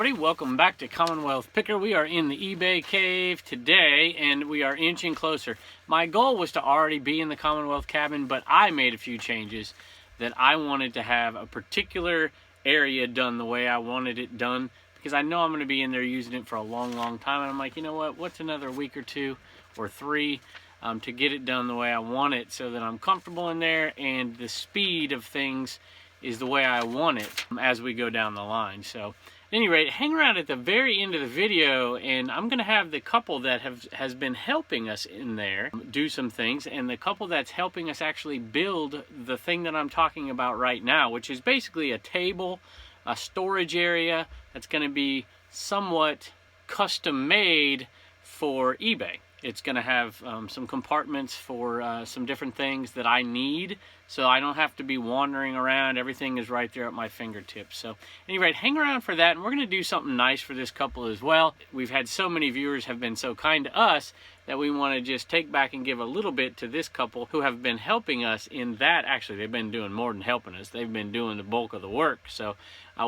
everybody, welcome back to Commonwealth Picker. We are in the eBay cave today and we are inching closer. My goal was to already be in the Commonwealth cabin, but I made a few changes that I wanted to have a particular area done the way I wanted it done, because I know I'm going to be in there using it for a long time, and I'm like, you know what, what's another week or two or three to get it done the way I want it, so that I'm comfortable in there and the speed of things is the way I want it as we go down the line. So at any rate, hang around at the very end of the video and I'm going to have the couple that has been helping us in there do some things, and the couple that's helping us actually build the thing that I'm talking about right now, which is basically a table, a storage area that's going to be somewhat custom made for eBay. It's going to have some compartments for some different things that I need, so I don't have to be wandering around. Everything is right there at my fingertips. So, at any rate, hang around for that, and we're going to do something nice for this couple as well. We've had so many viewers have been so kind to us that we want to just take back and give a little bit to this couple who have been helping us in that. Actually, they've been doing more than helping us. They've been doing the bulk of the work. So,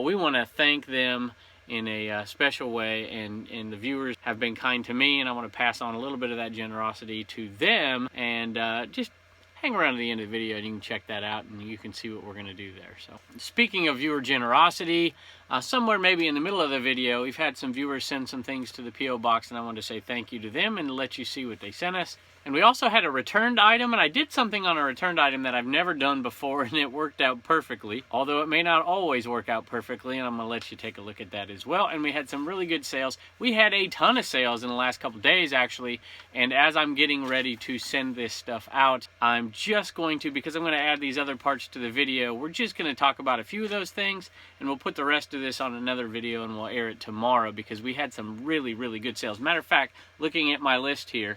we want to thank them in a special way, and the viewers have been kind to me, and I want to pass on a little bit of that generosity to them. And just hang around to the end of the video and you can check that out and you can see what we're going to do there. So speaking of viewer generosity, somewhere maybe in the middle of the video, we've had some viewers send some things to the P.O. box, and I wanted to say thank you to them and let you see what they sent us. And we also had a returned item, and I did something on a returned item that I've never done before, and it worked out perfectly, although it may not always work out perfectly, and I'm going to let you take a look at that as well. And we had some really good sales. We had a ton of sales in the last couple days, actually, and as I'm getting ready to send this stuff out, I'm just going to, because I'm going to add these other parts to the video, we're just going to talk about a few of those things, and we'll put the rest of this on another video, and we'll air it tomorrow, because we had some really good sales. Matter of fact, looking at my list here,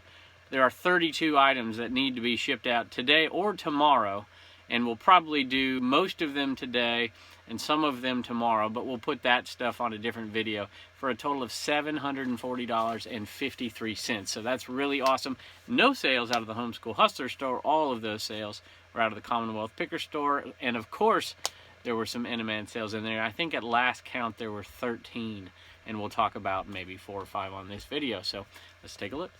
there are 32 items that need to be shipped out today or tomorrow, and we'll probably do most of them today and some of them tomorrow, but we'll put that stuff on a different video for a total of $740.53. So that's really awesome. No sales out of the Homeschool Hustler store. All of those sales were out of the Commonwealth Picker store, and of course there were some Eneman sales in there. I think at last count there were 13, and we'll talk about maybe 4 or 5 on this video. So let's take a look.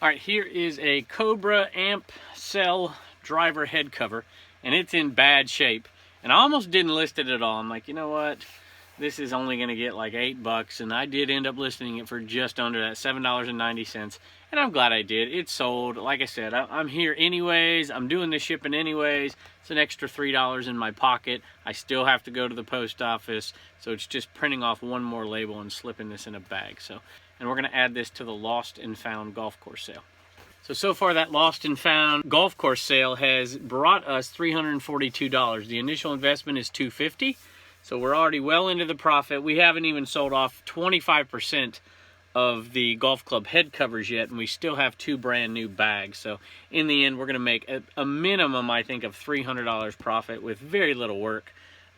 All right, here is a Cobra amp cell driver head cover, and it's in bad shape. And I almost didn't list it at all. I'm like, you know what? This is only going to get like $8, and I did end up listing it for just under that, $7.90. And I'm glad I did. It sold. Like I said, I'm here anyways. I'm doing the shipping anyways. It's an extra $3 in my pocket. I still have to go to the post office, so it's just printing off one more label and slipping this in a bag. And we're going to add this to the Lost and Found golf course sale. So far that Lost and Found golf course sale has brought us $342. The initial investment is $250, so we're already well into the profit. We haven't even sold off 25% of the golf club head covers yet, and we still have 2 brand new bags. So in the end, we're going to make a minimum, I think, of $300 profit with very little work.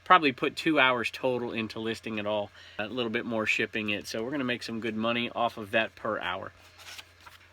Probably put 2 hours total into listing it all, a little bit more shipping it. So we're going to make some good money off of that per hour.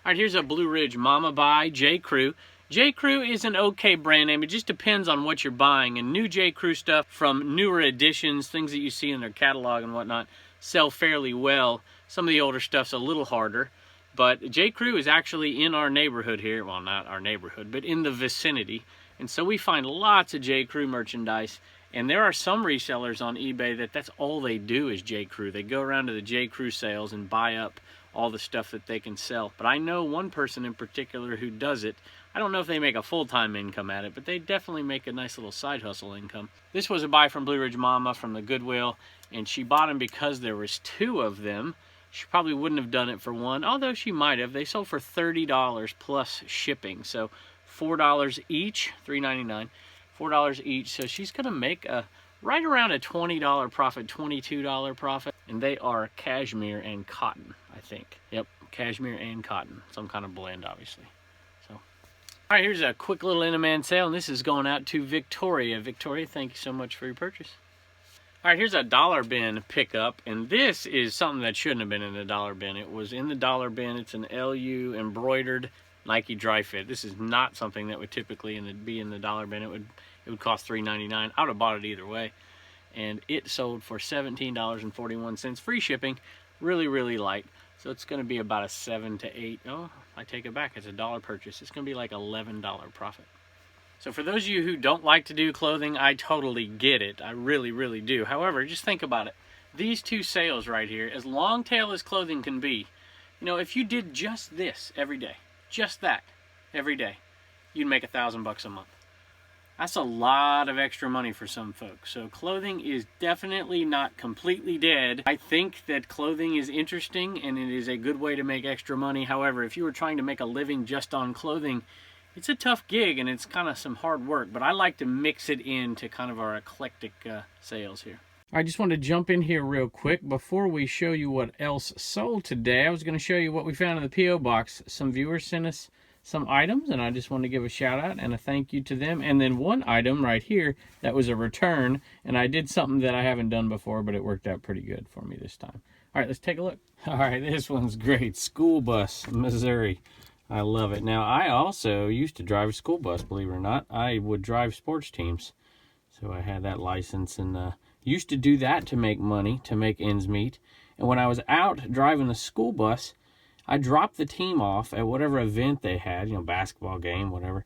All right, here's a Blue Ridge Mama by J. Crew. J. Crew is an okay brand name. It just depends on what you're buying. And new J. Crew stuff from newer editions, things that you see in their catalog and whatnot, sell fairly well. Some of the older stuff's a little harder. But J. Crew is actually in our neighborhood here. Well, not our neighborhood, but in the vicinity. And so we find lots of J. Crew merchandise. And there are some resellers on eBay that's all they do is J. Crew. They go around to the J. Crew sales and buy up all the stuff that they can sell. But I know one person in particular who does it. I don't know if they make a full-time income at it, but they definitely make a nice little side hustle income. This was a buy from Blue Ridge Mama from the Goodwill, and she bought them because there was 2 of them. She probably wouldn't have done it for 1, although she might have. They sold for $30 plus shipping, so $4 each, $3.99. $4 each, so she's going to make right around a $20 profit, $22 profit, and they are cashmere and cotton, I think. Yep, cashmere and cotton, some kind of blend, obviously. So, all right, here's a quick little Eneman sale, and this is going out to Victoria. Victoria, thank you so much for your purchase. All right, here's a dollar bin pickup, and this is something that shouldn't have been in the dollar bin. It was in the dollar bin. It's an LU embroidered Nike dry fit. This is not something that would typically be in the dollar bin. It would cost $3.99. I would have bought it either way. and it sold for $17.41, free shipping, really, really light. So it's going to be about a 7 to 8. Oh, I take it back. It's a $1 purchase. It's going to be like $11 profit. So for those of you who don't like to do clothing, I totally get it. I really, really do. However, just think about it. These two sales right here, as long tail as clothing can be, you know, if you did just this every day, just that every day, you'd make $1,000 a month. That's a lot of extra money for some folks. So clothing is definitely not completely dead. I think that clothing is interesting and it is a good way to make extra money. However, if you were trying to make a living just on clothing, it's a tough gig and it's kind of some hard work. But I like to mix it into kind of our eclectic sales here. I just want to jump in here real quick before we show you what else sold today. I was going to show you what we found in the P.O. box. Some viewers sent us some items, and I just want to give a shout out and a thank you to them. And then one item right here that was a return, and I did something that I haven't done before, but it worked out pretty good for me this time. All right, let's take a look. All right, this one's great. School bus, Missouri. I love it. Now, I also used to drive a school bus, believe it or not. I would drive sports teams, so I had that license, and used to do that to make money, to make ends meet. And when I was out driving the school bus, I dropped the team off at whatever event they had, you know, basketball game, whatever,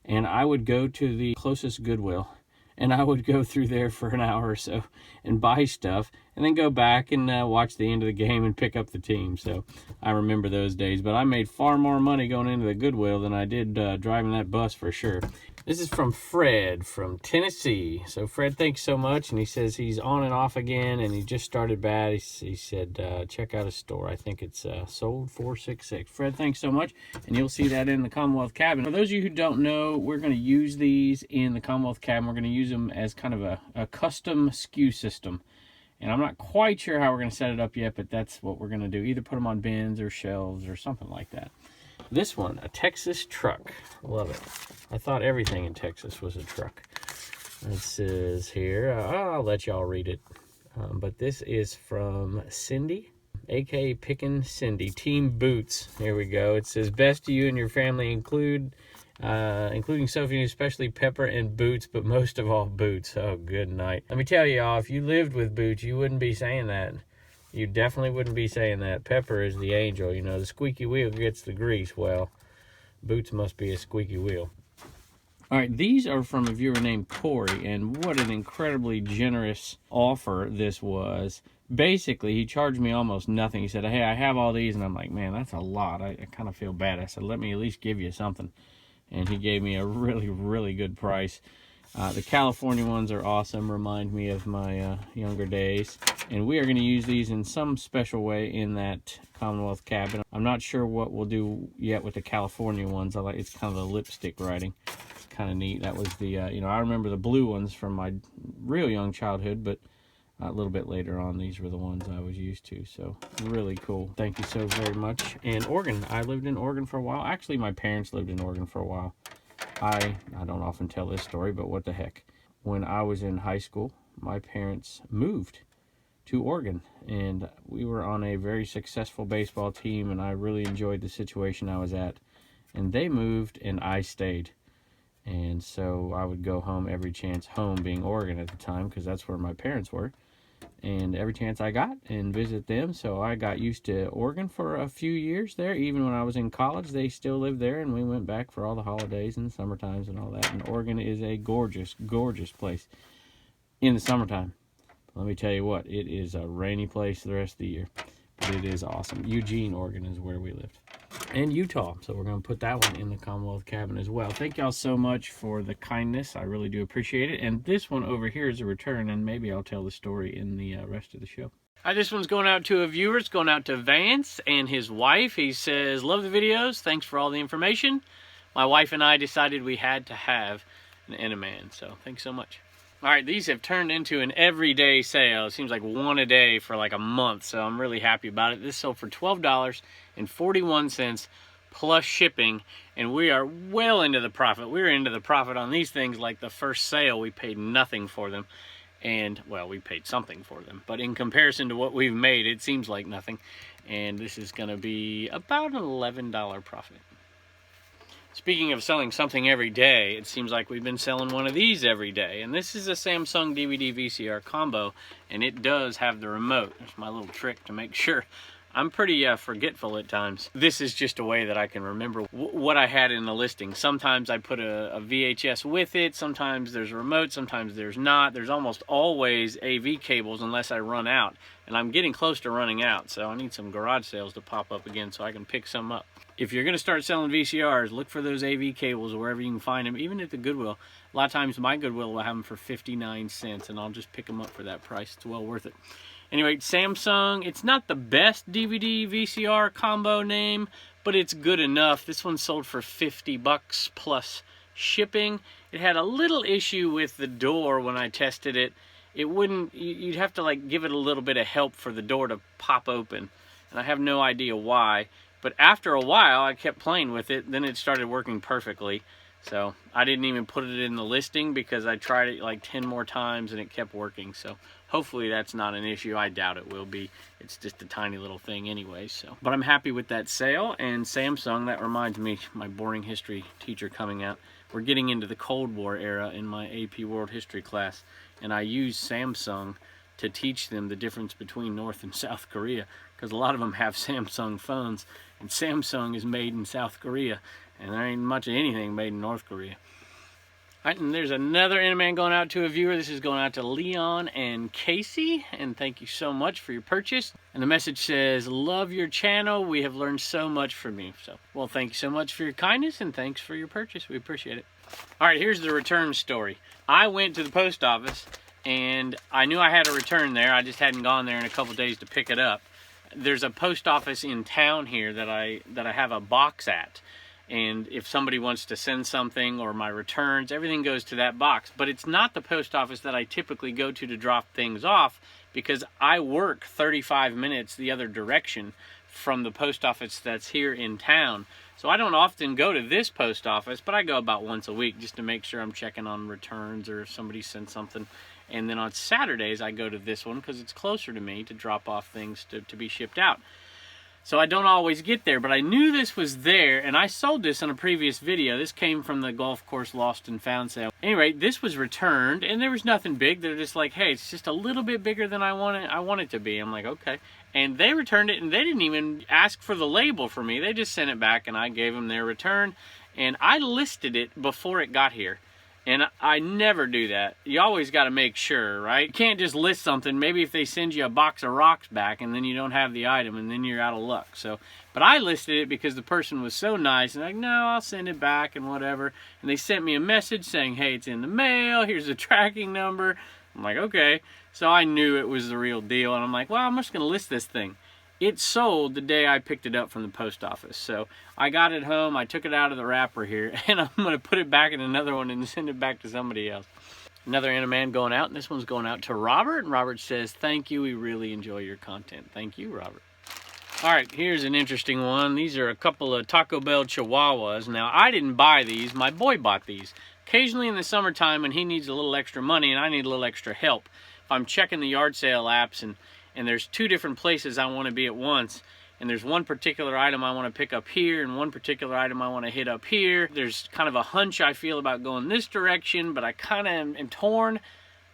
and I would go to the closest Goodwill, and I would go through there for an hour or so and buy stuff, and then go back and watch the end of the game and pick up the team. So I remember those days, but I made far more money going into the Goodwill than I did driving that bus for sure. This is from Fred from Tennessee. So Fred, thanks so much. And he says he's on and off again, and he just started bad. He said, check out his store. I think it's sold 466. Fred, thanks so much. And you'll see that in the Commonwealth cabin. For those of you who don't know, we're going to use these in the Commonwealth cabin. We're going to use them as kind of a custom SKU system. And I'm not quite sure how we're going to set it up yet, but that's what we're going to do. Either put them on bins or shelves or something like that. This one, a Texas truck. Love it. I thought everything in Texas was a truck. It says here, I'll let y'all read it. But this is from Cindy, a.k.a. Pickin' Cindy. Team Boots. Here we go. It says, best to you and your family including Sophie, especially Pepper and Boots, but most of all Boots. Oh, good night. Let me tell you, y'all, if you lived with Boots, you wouldn't be saying that. You definitely wouldn't be saying that. Pepper is the angel. You know, the squeaky wheel gets the grease. Well, Boots must be a squeaky wheel. All right, these are from a viewer named Corey, and what an incredibly generous offer this was. Basically, he charged me almost nothing. He said, hey, I have all these, and I'm like, man, that's a lot. I kind of feel bad. I said, let me at least give you something. And he gave me a really, really good price. The California ones are awesome, remind me of my younger days. And we are going to use these in some special way in that Commonwealth cabin. I'm not sure what we'll do yet with the California ones. It's kind of the lipstick writing. It's kind of neat. That was the, I remember the blue ones from my real young childhood, but a little bit later on, these were the ones I was used to. So really cool. Thank you so very much. And Oregon, I lived in Oregon for a while. Actually, my parents lived in Oregon for a while. I don't often tell this story, but what the heck. When I was in high school, my parents moved to Oregon, and we were on a very successful baseball team, and I really enjoyed the situation I was at. And they moved, and I stayed. And so I would go home every chance, home being Oregon at the time, because that's where my parents were. And every chance I got and visit them. So I got used to Oregon for a few years there. Even when I was in college, they still lived there, and we went back for all the holidays and summer times and all that. And Oregon is a gorgeous, gorgeous place in the summertime. Let me tell you what, it is a rainy place the rest of the year. But it is awesome. Eugene, Oregon is where we lived. And Utah. So we're going to put that one in the Commonwealth cabin as well. Thank y'all so much for the kindness. I really do appreciate it. And this one over here is a return, and maybe I'll tell the story in the rest of the show. This one's going out to a viewer. It's going out to Vance and his wife. He says, love the videos. Thanks for all the information. My wife and I decided we had to have an Eneman. So thanks so much. All right, these have turned into an everyday sale. It seems like one a day for like a month, so I'm really happy about it. This sold for $12.41 plus shipping, and we are well into the profit. We're into the profit on these things like the first sale. We paid nothing for them, and, well, we paid something for them, but in comparison to what we've made, it seems like nothing, and this is going to be about an $11 profit. Speaking of selling something every day, it seems like we've been selling one of these every day. And this is a Samsung DVD VCR combo, and it does have the remote. There's my little trick to make sure. I'm pretty forgetful at times. This is just a way that I can remember what I had in the listing. Sometimes I put a VHS with it, sometimes there's a remote, sometimes there's not. There's almost always AV cables unless I run out. And I'm getting close to running out, so I need some garage sales to pop up again so I can pick some up. If you're gonna start selling VCRs, look for those AV cables wherever you can find them, even at the Goodwill. A lot of times my Goodwill will have them for 59 cents, and I'll just pick them up for that price. It's well worth it. Anyway, Samsung, it's not the best DVD VCR combo name, but it's good enough. This one sold for 50 bucks plus shipping. It had a little issue with the door when I tested it. It wouldn't, you'd have to like give it a little bit of help for the door to pop open. And I have no idea why. But after a while, I kept playing with it. Then it started working perfectly. So I didn't even put it in the listing because I tried it like 10 more times and it kept working. So hopefully that's not an issue. I doubt it will be. It's just a tiny little thing anyway. So, but I'm happy with that sale. And Samsung, that reminds me, my boring history teacher coming out. We're getting into the Cold War era in my AP World History class. And I use Samsung to teach them the difference between North and South Korea, because a lot of them have Samsung phones, and Samsung is made in South Korea, and there ain't much of anything made in North Korea. All right, and there's another Eneman going out to a viewer. This is going out to Leon and Casey, and thank you so much for your purchase. And the message says, love your channel. We have learned so much from you. So, well, thank you so much for your kindness, and thanks for your purchase. We appreciate it. All right, here's the return story. I went to the post office, and I knew I had a return there. I just hadn't gone there in a couple days to pick it up. There's a post office in town here that I have a box at. And if somebody wants to send something or my returns, everything goes to that box. But it's not the post office that I typically go to drop things off, because I work 35 minutes the other direction from the post office that's here in town. So I don't often go to this post office, but I go about once a week just to make sure I'm checking on returns or if somebody sent something. And then on Saturdays, I go to this one because it's closer to me to drop off things to be shipped out. So I don't always get there, but I knew this was there, and I sold this in a previous video. This came from the golf course lost and found sale. Anyway, this was returned, and there was nothing big. They're just like, hey, it's just a little bit bigger than I want it to be. I'm like, okay. And they returned it, and they didn't even ask for the label for me. They just sent it back, and I gave them their return, and I listed it before it got here. And I never do that. You always got to make sure, right? You can't just list something. Maybe if they send you a box of rocks back and then you don't have the item and then you're out of luck. So, but I listed it because the person was so nice and like, no, I'll send it back and whatever. And they sent me a message saying, hey, it's in the mail. Here's the tracking number. I'm like, okay. So I knew it was the real deal. And I'm like, well, I'm just going to list this thing. It sold the day I picked it up from the post office. So I got it home, I took it out of the wrapper here, and I'm going to put it back in another one and send it back to somebody else. Another Eneman going out, and this one's going out to Robert. And Robert says, thank you, we really enjoy your content. Thank you, Robert. All right, here's an interesting one. These are a couple of Taco Bell Chihuahuas. Now, I didn't buy these. My boy bought these. Occasionally in the summertime when he needs a little extra money and I need a little extra help, if I'm checking the yard sale apps and there's two different places I want to be at once, and there's one particular item I want to pick up here and one particular item I want to hit up here. There's kind of a hunch I feel about going this direction, but I kind of am torn.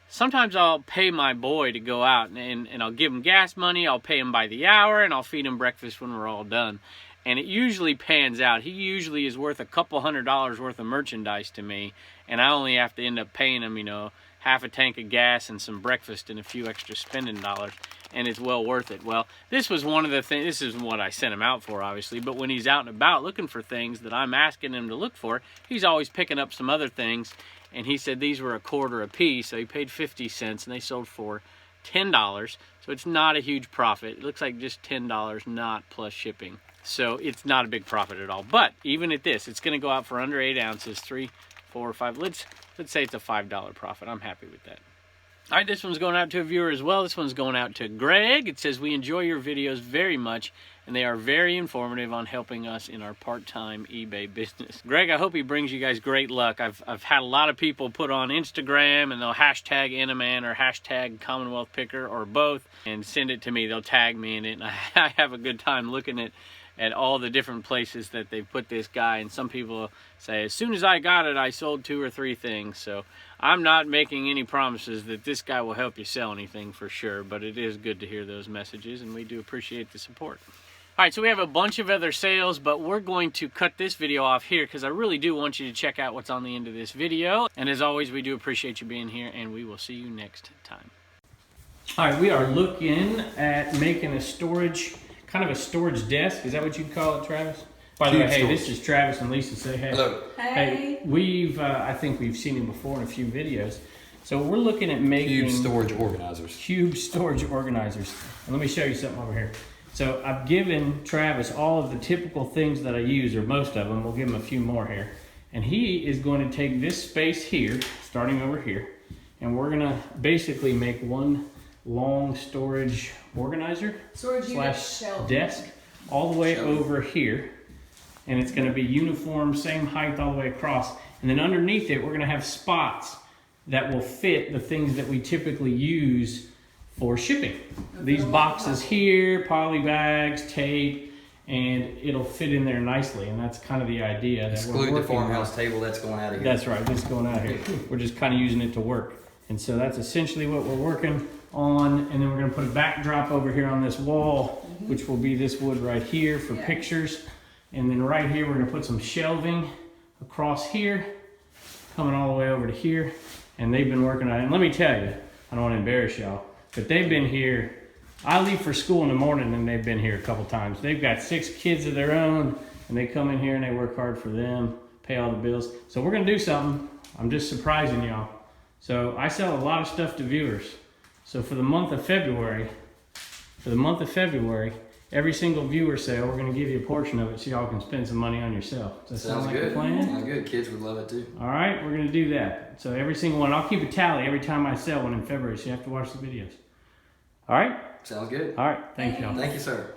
Sometimes I'll pay my boy to go out and I'll give him gas money, I'll pay him by the hour, and I'll feed him breakfast when we're all done. And it usually pans out. He usually is worth a couple $100 worth of merchandise to me, and I only have to end up paying him, you know, half a tank of gas and some breakfast and a few extra spending dollars, and it's well worth it. Well, this was one of the things, this is what I sent him out for, obviously, but when he's out and about looking for things that I'm asking him to look for, he's always picking up some other things, and he said these were $0.25 a piece, so he paid 50 cents, and they sold for $10, so it's not a huge profit. It looks like just $10, not plus shipping. So it's not a big profit at all. But even at this, it's going to go out for under 8 ounces, 3, 4, 5. Let's say it's a $5 profit. I'm happy with that. All right, this one's going out to a viewer as well. This one's going out to Greg. It says, we enjoy your videos very much, and they are very informative on helping us in our part-time eBay business. Greg, I hope he brings you guys great luck. I've had a lot of people put on Instagram, and they'll hashtag Eneman or hashtag Commonwealth Picker or both and send it to me. They'll tag me in it, and I have a good time looking at at all the different places that they put this guy, and some people say, as soon as I got it, I sold 2 or 3 things. So I'm not making any promises that this guy will help you sell anything for sure, but it is good to hear those messages, and we do appreciate the support. All right, so we have a bunch of other sales, but we're going to cut this video off here because I really do want you to check out what's on the end of this video. And as always, we do appreciate you being here, and we will see you next time. All right, we are looking at making a storage, kind of a storage desk. Is that what you'd call it, Travis? By the way, hey, this is Travis and Lisa. Say hey. Hello. Hey, we've, I think we've seen him before in a few videos. So we're looking at making cube storage organizers. Cube storage organizers. And let me show you something over here. So I've given Travis all of the typical things that I use, or most of them. We'll give him a few more here. And he is going to take this space here, starting over here, and we're gonna basically make one long storage organizer slash desk all the way over here. And it's gonna be uniform, same height all the way across. And then underneath it, we're gonna have spots that will fit the things that we typically use for shipping. These boxes here, poly bags, tape, and it'll fit in there nicely. And that's kind of the idea. That exclude the farmhouse table that's going out of here. That's right, that's going out of here. We're just kind of using it to work. And so that's essentially what we're working on. And then we're gonna put a backdrop over here on this wall, which will be this wood right here for pictures. And then right here, we're gonna put some shelving across here, coming all the way over to here. And they've been working on it. And let me tell you, I don't wanna embarrass y'all, but they've been here. I leave for school in the morning and they've been here a couple times. They've got 6 kids of their own and they come in here and they work hard for them, pay all the bills. So we're gonna do something. I'm just surprising y'all. So I sell a lot of stuff to viewers. So for the month of February, every single viewer sale, we're gonna give you a portion of it so y'all can spend some money on yourself. Does that sound like a plan? Sounds good. Kids would love it too. All right, we're gonna do that. So every single one, I'll keep a tally every time I sell one in February, so you have to watch the videos. All right? Sounds good. All right, thank y'all. Thank you, sir.